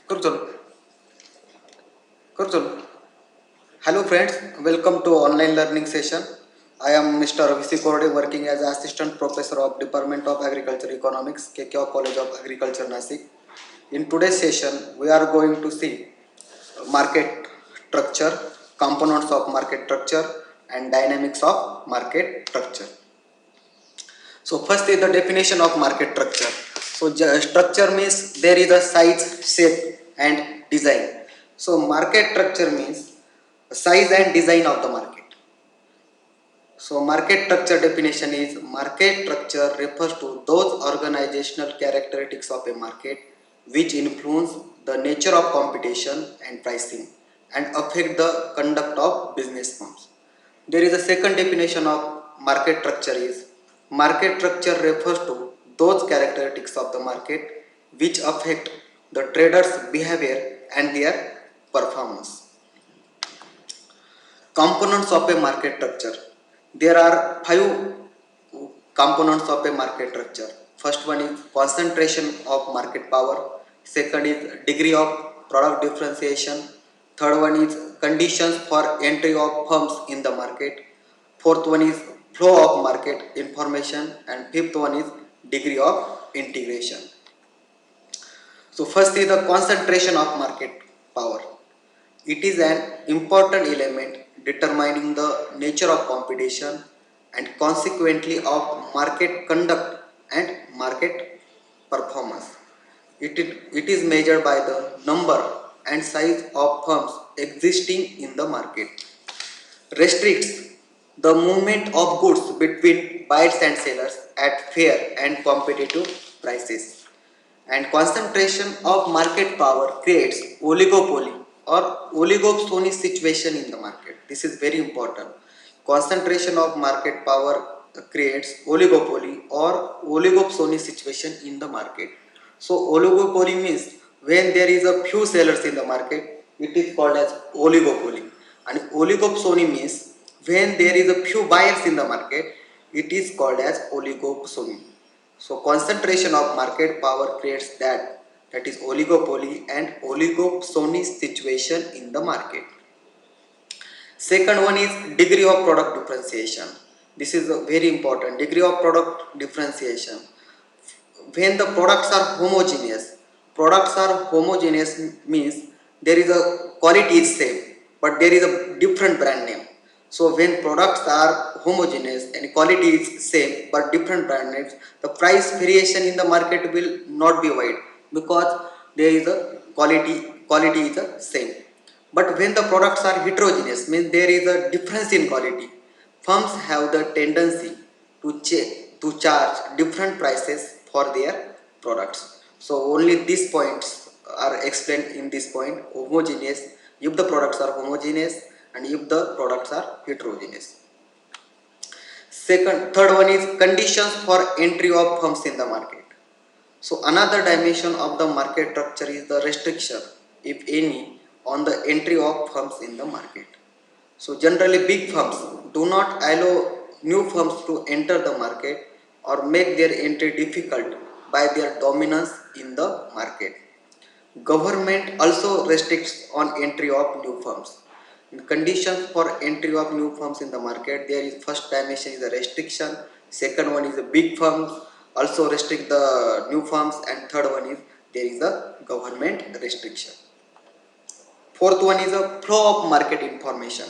करू चलो करू चलो. Hello friends, welcome to online learning session. I am Mr. VC Korde, working as Assistant Professor of Department of Agriculture Economics, KKO College of Agriculture, Nasik. In today's session, we are going to see market structure, components of market structure, and dynamics of market structure. So first is the definition of market structure. So structure means there is a size, shape, and design. So market structure means size and design of the market. So market structure definition is market structure refers to those organizational characteristics of a market which influence the nature of competition and pricing and affect the conduct of business firms. There is a second definition of market structure is market structure refers to those characteristics of the market which affect the traders' behavior and their performance. Components of a market structure. There are five components of a market structure. First one is concentration of market power. Second is degree of product differentiation. Third one is conditions for entry of firms in the market. Fourth one is flow of market information, and fifth one is degree of integration. So first is the concentration of market power. It is an important element determining the nature of competition and consequently of market conduct and market performance. It is measured by the number and size of firms existing in the market. Restricts the movement of goods between buyers and sellers at fair and competitive prices. And concentration of market power creates oligopoly or oligopsony situation in the market. This is very important. Concentration of market power creates oligopoly or oligopsony situation in the market. So oligopoly means when there is a few sellers in the market, it is called as oligopoly. And oligopsony means when there is a few buyers in the market, it is called as oligopsony. So concentration of market power creates that is oligopoly and oligopsony situation in the market. Second one is degree of product differentiation. This is a very important degree of product differentiation. When the products are homogeneous means there is a quality is same, but there is a different brand name. So when products are homogeneous and quality is same but different brand names, the price variation in the market will not be wide because there is a quality is the same. But when the products are heterogeneous means there is a difference in quality, firms have the tendency to charge different prices for their products. So only these points are explained in this point. Homogeneous, if the products are homogeneous and if the products are heterogeneous. Third one is conditions for entry of firms in the market. So another dimension of the market structure is the restriction, if any, on the entry of firms in the market. So generally big firms do not allow new firms to enter the market or make their entry difficult by their dominance in the market. Government also restricts on entry of new firms. In conditions for entry of new firms in the market, there is first dimension is the restriction, second one is the big firms also restrict the new firms, and third one is there is a government restriction. Fourth one is a flow of market information.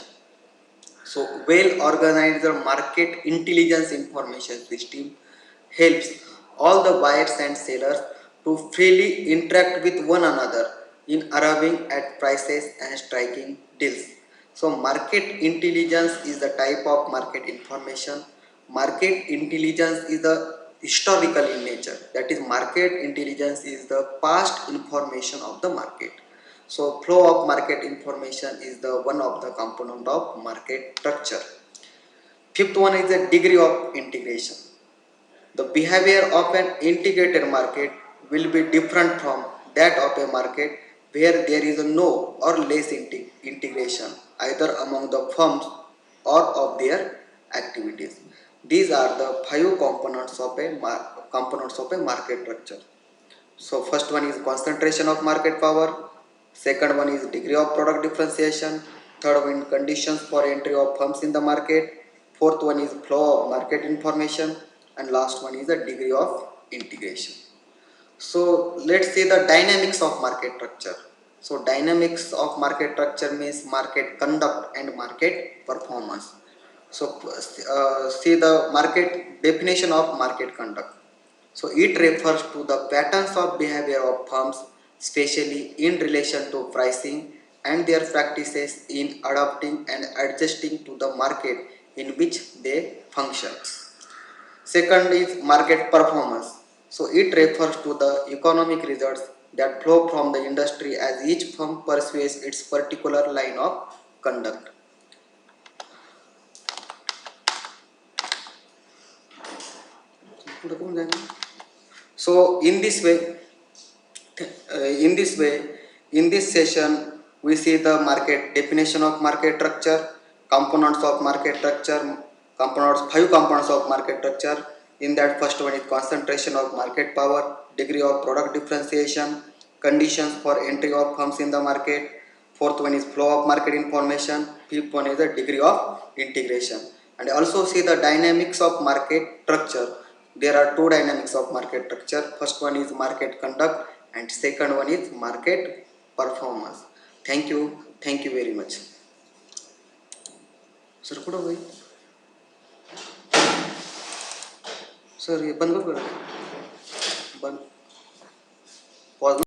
So well organized market intelligence information system helps all the buyers and sellers to freely interact with one another in arriving at prices and striking deals. So market intelligence is the type of market information. Market intelligence is the historical in nature. That is, market intelligence is the past information of the market. So flow of market information is the one of the component of market structure. Fifth one is the degree of integration. The behavior of an integrated market will be different from that of a market where there is no or less integration either among the firms or of their activities. These are the five components of a market structure. So first one is concentration of market power, second one is degree of product differentiation, third one conditions for entry of firms in the market, fourth one is flow of market information, and last one is the degree of integration. So let's see the dynamics of market structure. So dynamics of market structure means market conduct and market performance. So see the market definition of market conduct. So it refers to the patterns of behavior of firms, especially in relation to pricing and their practices in adapting and adjusting to the market in which they function. Second is market performance. So it refers to the economic results that flow from the industry as each firm pursues its particular line of conduct. So in this way, in this session, we see the market definition of market structure, components of market structure, five components of market structure. In that, first one is concentration of market power, degree of product differentiation, conditions for entry of firms in the market. Fourth one is flow of market information. Fifth one is the degree of integration. And also see the dynamics of market structure. There are two dynamics of market structure. First one is market conduct and second one is market performance. Thank you. Thank you very much. Sir कुठं होईल sir हे बंद करू का? बंद pause